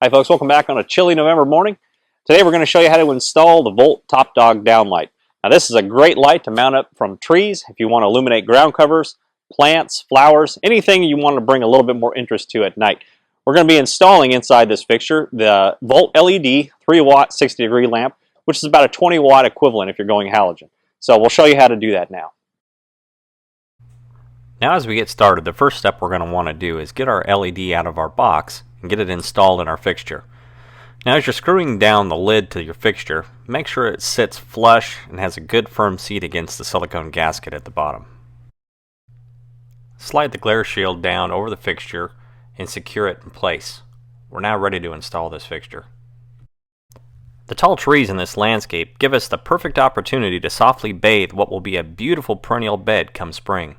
Hi folks, welcome back on a chilly November morning. Today we're going to show you how to install the Volt toppdogg downlight. Now this is a great light to mount up from trees if you want to illuminate ground covers, plants, flowers, anything you want to bring a little bit more interest to at night. We're going to be installing inside this fixture the Volt LED 3-watt 60 degree lamp, which is about a 20-watt equivalent if you're going halogen. So we'll show you how to do that now. Now as we get started, the first step we're going to want to do is get our LED out of our box and get it installed in our fixture. Now as you're screwing down the lid to your fixture, make sure it sits flush and has a good firm seat against the silicone gasket at the bottom. Slide the glare shield down over the fixture and secure it in place. We're now ready to install this fixture. The tall trees in this landscape give us the perfect opportunity to softly bathe what will be a beautiful perennial bed come spring.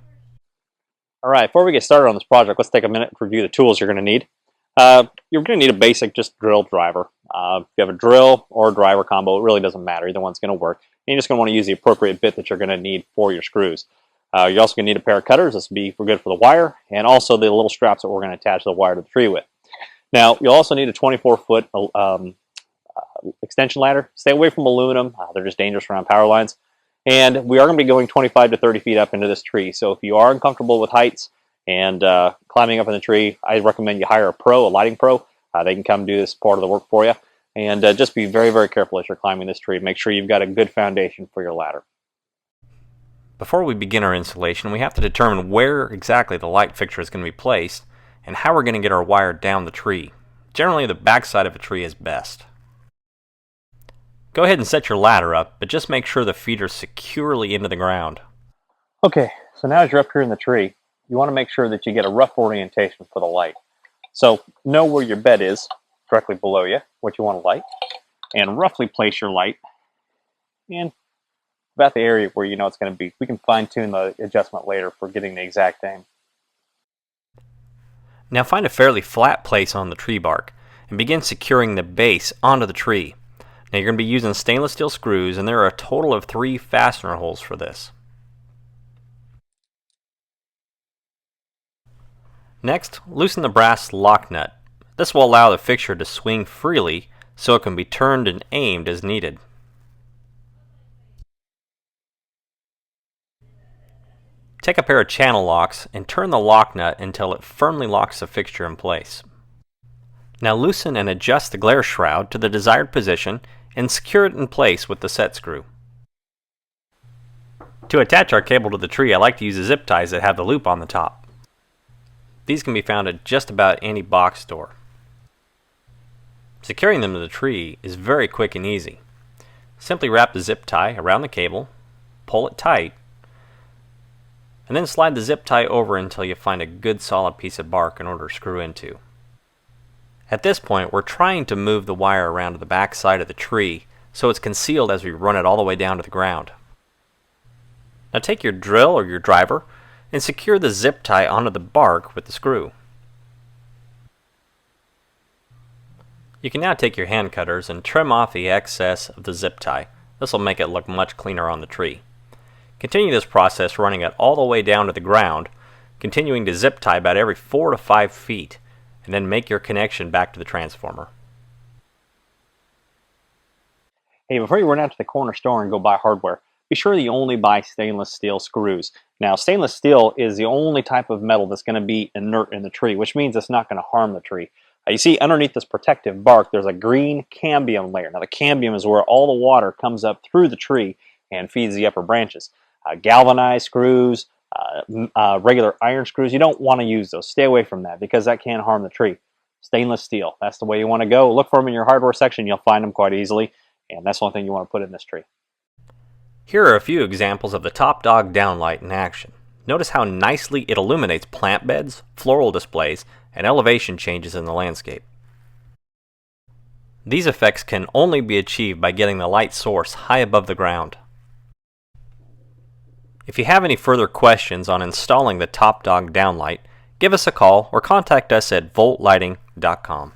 Alright, before we get started on this project, let's take a minute to review the tools you're going to need. You're going to need a basic just drill driver. If you have a drill or a driver combo, it really doesn't matter. Either one's going to work. And you're just going to want to use the appropriate bit that you're going to need for your screws. You're also going to need a pair of cutters. This will be good for the wire, and also the little straps that we're going to attach the wire to the tree with. Now, you'll also need a 24-foot extension ladder. Stay away from aluminum. They're just dangerous around power lines. And we are going to be going 25 to 30 feet up into this tree. So if you are uncomfortable with heights and climbing up in the tree, I recommend you hire a pro, a lighting pro. They can come do this part of the work for you. And just be very, very careful as you're climbing this tree. Make sure you've got a good foundation for your ladder. Before we begin our installation, we have to determine where exactly the light fixture is going to be placed and how we're going to get our wire down the tree. Generally, the back side of a tree is best. Go ahead and set your ladder up, but just make sure the feet are securely into the ground. Okay, so now as you're up here in the tree, you want to make sure that you get a rough orientation for the light. So know where your bed is, directly below you, what you want to light, and roughly place your light in about the area where you know it's going to be. We can fine-tune the adjustment later for getting the exact aim. Now find a fairly flat place on the tree bark and begin securing the base onto the tree. Now you're going to be using stainless steel screws, and there are a total of 3 fastener holes for this. Next, loosen the brass lock nut. This will allow the fixture to swing freely so it can be turned and aimed as needed. Take a pair of channel locks and turn the lock nut until it firmly locks the fixture in place. Now loosen and adjust the glare shroud to the desired position and secure it in place with the set screw. To attach our cable to the tree, I like to use the zip ties that have the loop on the top. These can be found at just about any box store. Securing them to the tree is very quick and easy. Simply wrap the zip tie around the cable, pull it tight, and then slide the zip tie over until you find a good solid piece of bark in order to screw into. At this point, we're trying to move the wire around to the back side of the tree so it's concealed as we run it all the way down to the ground. Now take your drill or your driver and secure the zip tie onto the bark with the screw. You can now take your hand cutters and trim off the excess of the zip tie. This will make it look much cleaner on the tree. Continue this process running it all the way down to the ground, continuing to zip tie about every 4 to 5 feet, and then make your connection back to the transformer. Hey, before you run out to the corner store and go buy hardware, be sure that you only buy stainless steel screws. Now, stainless steel is the only type of metal that's going to be inert in the tree, which means it's not going to harm the tree. You see underneath this protective bark, there's a green cambium layer. Now, the cambium is where all the water comes up through the tree and feeds the upper branches. Galvanized screws, regular iron screws, you don't want to use those. Stay away from that because that can harm the tree. Stainless steel, that's the way you want to go. Look for them in your hardware section. You'll find them quite easily, and that's the only thing you want to put in this tree. Here are a few examples of the toppdogg downlight in action. Notice how nicely it illuminates plant beds, floral displays, and elevation changes in the landscape. These effects can only be achieved by getting the light source high above the ground. If you have any further questions on installing the toppdogg downlight, give us a call or contact us at voltlighting.com.